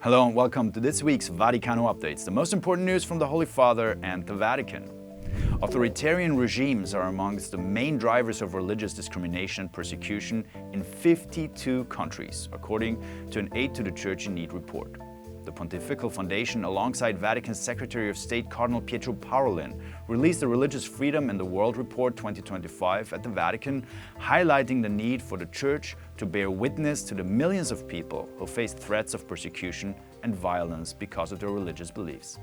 Hello and welcome to this week's Vaticano Updates, the most important news from the Holy Father and the Vatican. Authoritarian regimes are amongst the main drivers of religious discrimination and persecution in 52 countries, according to an Aid to the Church in Need report. The Pontifical Foundation, alongside Vatican Secretary of State Cardinal Pietro Parolin, released the Religious Freedom in the World Report 2025 at the Vatican, highlighting the need for the Church to bear witness to the millions of people who face threats of persecution and violence because of their religious beliefs.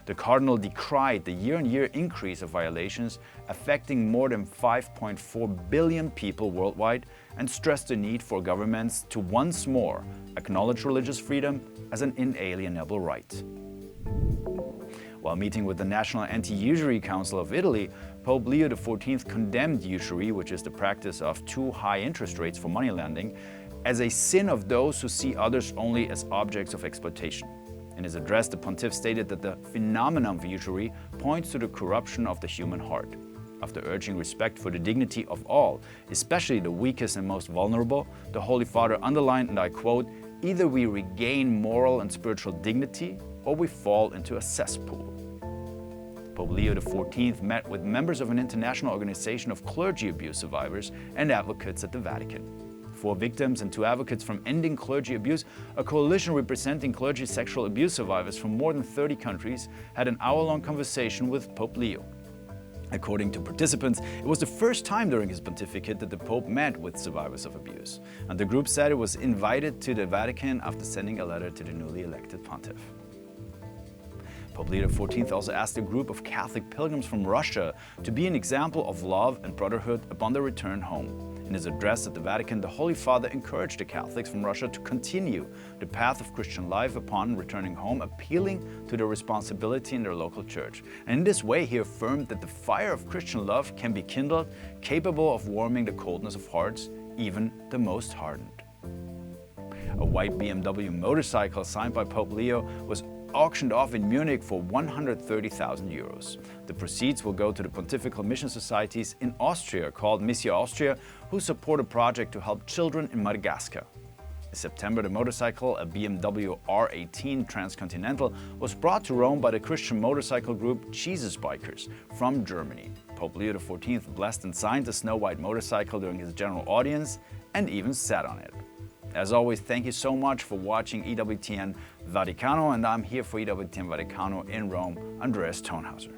The Cardinal decried the year-on-year increase of violations affecting more than 5.4 billion people worldwide and stressed the need for governments to once more acknowledge religious freedom as an inalienable right. While meeting with the National Anti-Usury Council of Italy, Pope Leo XIV condemned usury, which is the practice of too high interest rates for money lending, as a sin of those who see others only as objects of exploitation. In his address, the pontiff stated that the phenomenon of usury points to the corruption of the human heart. After urging respect for the dignity of all, especially the weakest and most vulnerable, the Holy Father underlined, and I quote, "Either we regain moral and spiritual dignity, or we fall into a cesspool." Pope Leo XIV met with members of an international organization of clergy abuse survivors and advocates at the Vatican. 4 victims and 2 advocates from Ending Clergy Abuse, a coalition representing clergy sexual abuse survivors from more than 30 countries, had an hour-long conversation with Pope Leo. According to participants, it was the first time during his pontificate that the Pope met with survivors of abuse, and the group said it was invited to the Vatican after sending a letter to the newly elected pontiff. Pope Leo XIV also asked a group of Catholic pilgrims from Russia to be an example of love and brotherhood upon their return home. In his address at the Vatican, the Holy Father encouraged the Catholics from Russia to continue the path of Christian life upon returning home, appealing to their responsibility in their local church. And in this way, he affirmed that the fire of Christian love can be kindled, capable of warming the coldness of hearts, even the most hardened. A white BMW motorcycle signed by Pope Leo was auctioned off in Munich for 130,000 euros. The proceeds will go to the Pontifical Mission Societies in Austria called Missio Austria, who support a project to help children in Madagascar. In September, the motorcycle, a BMW R18 Transcontinental, was brought to Rome by the Christian motorcycle group Jesus Bikers from Germany. Pope Leo XIV blessed and signed the snow-white motorcycle during his general audience and even sat on it. As always, thank you so much for watching EWTN Vaticano, and I'm here for EWTN Vaticano in Rome, Andreas Thonhauser.